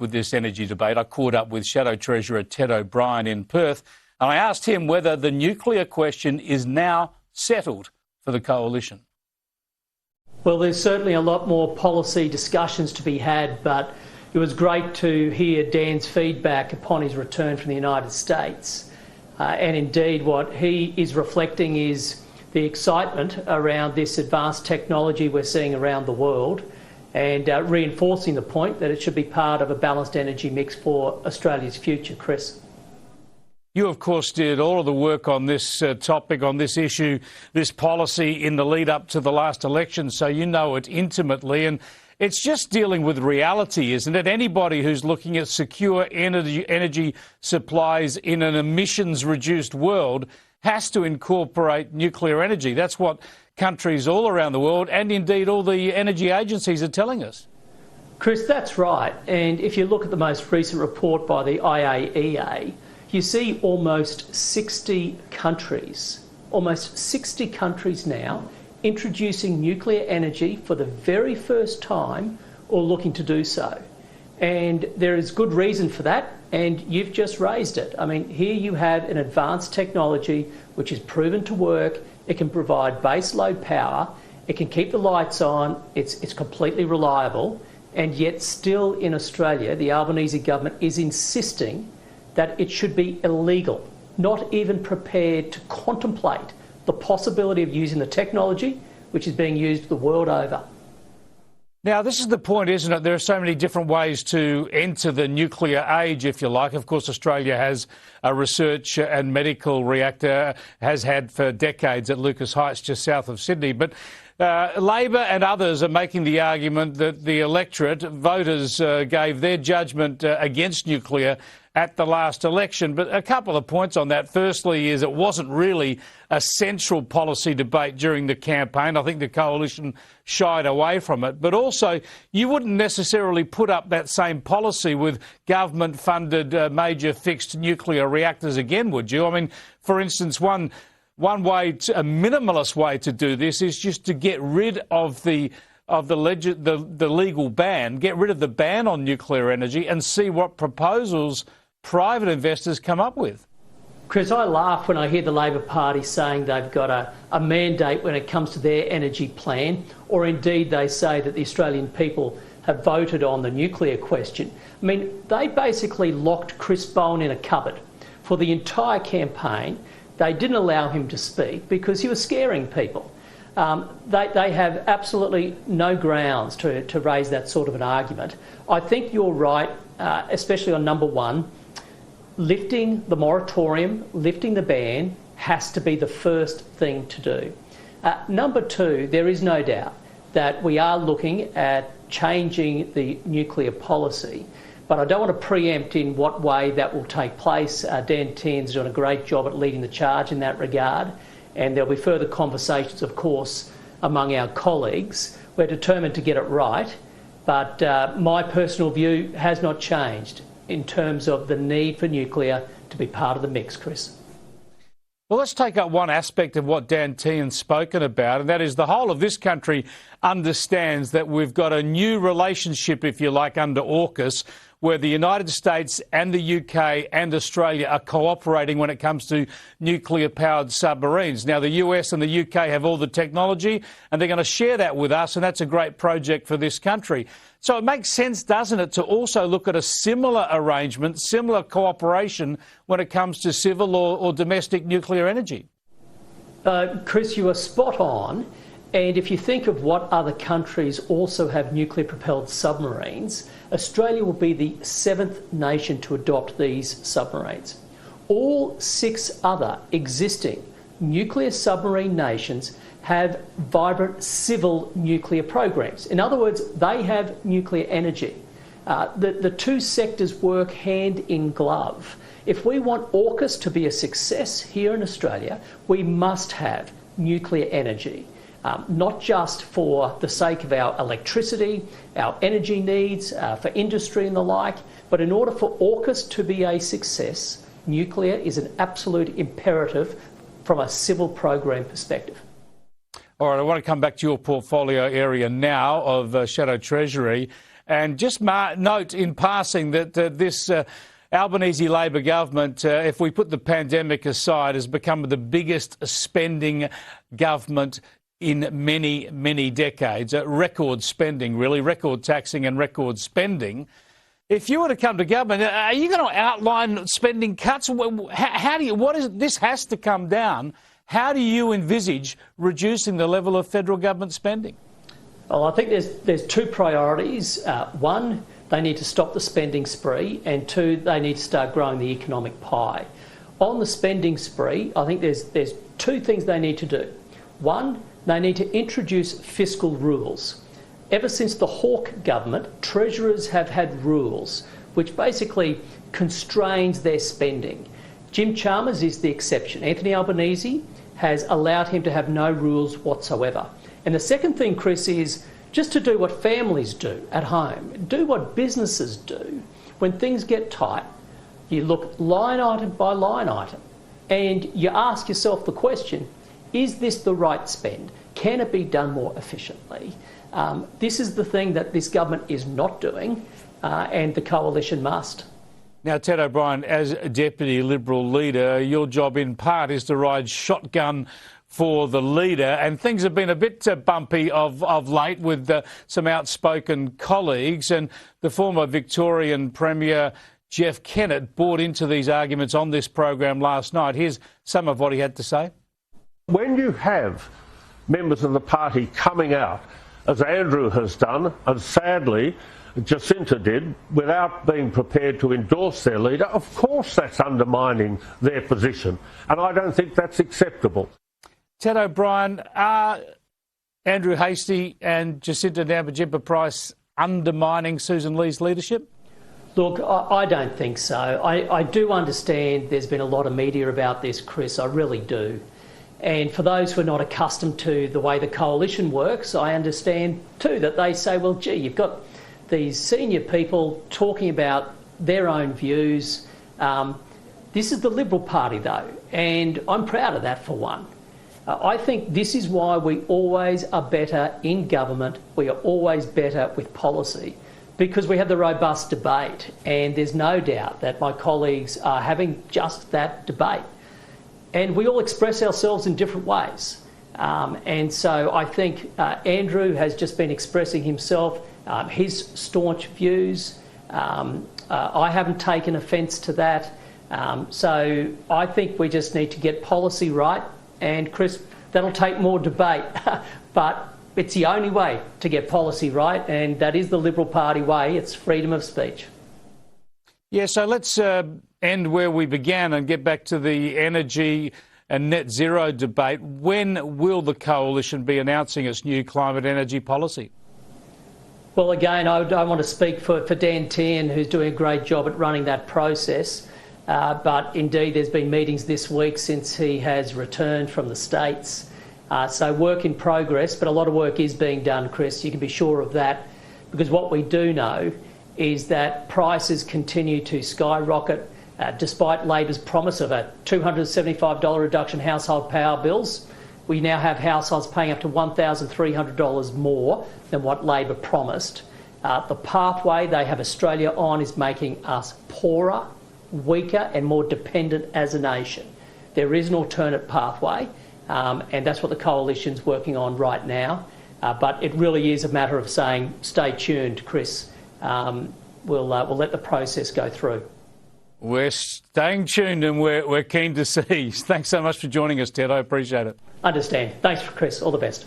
with this energy debate. I caught up with Shadow Treasurer Ted O'Brien in Perth, and I asked him whether the nuclear question is now settled for the coalition. Well, there's certainly a lot more policy discussions to be had, but it was great to hear Dan's feedback upon his return from the United States. And indeed, what he is reflecting is the excitement around this advanced technology we're seeing around the world, and reinforcing the point that it should be part of a balanced energy mix for Australia's future. Chris. You, of course, did all of the work on this topic, on this issue, this policy in the lead up to the last election, so you know it intimately. And it's just dealing with reality, isn't it? Anybody who's looking at secure energy supplies in an emissions-reduced world has to incorporate nuclear energy. That's what countries all around the world, and indeed all the energy agencies, are telling us. Chris, that's right. And if you look at the most recent report by the IAEA, you see almost 60 countries now introducing nuclear energy for the very first time or looking to do so. And there is good reason for that, and you've just raised it. I mean, here you have an advanced technology which is proven to work. It can provide base load power, it can keep the lights on, it's completely reliable, and yet still in Australia, the Albanese government is insisting that it should be illegal, not even prepared to contemplate the possibility of using the technology which is being used the world over. Now, this is the point, isn't it? There are so many different ways to enter the nuclear age, if you like. Of course, Australia has a research and medical reactor, has had for decades at Lucas Heights, just south of Sydney. But Labor and others are making the argument that the electorate, voters, gave their judgment against nuclear at the last election. But a couple of points on that. Firstly is it wasn't really a central policy debate during the campaign. I think the coalition shied away from it. But also, you wouldn't necessarily put up that same policy with government-funded major fixed nuclear reactors again, would you? I mean, for instance, one way, a minimalist way to do this is just to get rid of the legal ban, get rid of the ban on nuclear energy and see what proposals private investors come up with. Chris, I laugh when I hear the Labor Party saying they've got a mandate when it comes to their energy plan, or indeed they say that the Australian people have voted on the nuclear question. I mean, they basically locked Chris Bowen in a cupboard for the entire campaign. They didn't allow him to speak because he was scaring people. They have absolutely no grounds to raise that sort of an argument. I think you're right, especially on number one. Lifting the moratorium, lifting the ban has to be the first thing to do. Number two, there is no doubt that we are looking at changing the nuclear policy, but I don't want to preempt in what way that will take place. Dan Tehan's doing a great job at leading the charge in that regard, and there'll be further conversations, of course, among our colleagues. We're determined to get it right, but my personal view has not changed in terms of the need for nuclear to be part of the mix, Chris. Well, let's take up one aspect of what Dan Tehan's spoken about, and that is the whole of this country understands that we've got a new relationship, if you like, under AUKUS, where the United States and the UK and Australia are cooperating when it comes to nuclear-powered submarines. Now, the US and the UK have all the technology, and they're going to share that with us, and that's a great project for this country. So it makes sense, doesn't it, to also look at a similar arrangement, similar cooperation when it comes to civil or domestic nuclear energy? Chris, you are spot on. And if you think of what other countries also have nuclear-propelled submarines, Australia will be the 7th nation to adopt these submarines. All 6 other existing nuclear submarine nations have vibrant civil nuclear programs. In other words, they have nuclear energy. The two sectors work hand in glove. If we want AUKUS to be a success here in Australia, we must have nuclear energy. Not just for the sake of our electricity, our energy needs, for industry and the like, but in order for AUKUS to be a success, nuclear is an absolute imperative from a civil program perspective. All right, I want to come back to your portfolio area now of Shadow Treasury. And just note in passing that this Albanese Labor government, if we put the pandemic aside, has become the biggest spending government in many, many decades. Record spending, really, record taxing and record spending. If you were to come to government, are you going to outline spending cuts? How do you? This has to come down. How do you envisage reducing the level of federal government spending? Well, I think there's two priorities. One, they need to stop the spending spree, and two, they need to start growing the economic pie. On the spending spree, I think there's two things they need to do. One, they need to introduce fiscal rules. Ever since the Hawke government, treasurers have had rules which basically constrains their spending. Jim Chalmers is the exception. Anthony Albanese has allowed him to have no rules whatsoever. And the second thing, Chris, is just to do what families do at home, do what businesses do. When things get tight, you look line item by line item and you ask yourself the question, is this the right spend? Can it be done more efficiently? This is the thing that this government is not doing, and the coalition must. Now, Ted O'Brien, as Deputy Liberal Leader, your job in part is to ride shotgun for the leader, and things have been a bit bumpy of late with some outspoken colleagues, and the former Victorian Premier Jeff Kennett bought into these arguments on this program last night. Here's some of what he had to say. When you have members of the party coming out, as Andrew has done, and sadly Jacinta did, without being prepared to endorse their leader, of course that's undermining their position, and I don't think that's acceptable. Ted O'Brien, are Andrew Hastie and Jacinta Nampijinpa-Price undermining Susan Lee's leadership? Look, I don't think so. I do understand there's been a lot of media about this, Chris, I really do. And for those who are not accustomed to the way the coalition works, I understand too that they say, well, gee, you've got these senior people talking about their own views. This is the Liberal Party, though, and I'm proud of that for one. I think this is why we always are better in government. We are always better with policy because we have the robust debate, and there's no doubt that my colleagues are having just that debate. And we all express ourselves in different ways. And so I think Andrew has just been expressing himself, his staunch views. I haven't taken offence to that. So I think we just need to get policy right. And Chris, that'll take more debate, but it's the only way to get policy right, and that is the Liberal Party way. It's freedom of speech. Yeah, so let's end where we began and get back to the energy and net zero debate. When will the coalition be announcing its new climate energy policy? Well, again, I don't want to speak for Dan Tehan, who's doing a great job at running that process. But indeed, there's been meetings this week since he has returned from the States. So work in progress, but a lot of work is being done, Chris. You can be sure of that, because what we do know is that prices continue to skyrocket, despite Labor's promise of a $275 reduction in household power bills. We now have households paying up to $1,300 more than what Labor promised. The pathway they have Australia on is making us poorer, weaker and more dependent as a nation. There is an alternate pathway, and that's what the coalition's working on right now. But it really is a matter of saying, stay tuned, Chris. We'll let the process go through. We're staying tuned and we're keen to see. Thanks so much for joining us, Ted. I appreciate it. Understand. Thanks, Chris. All the best.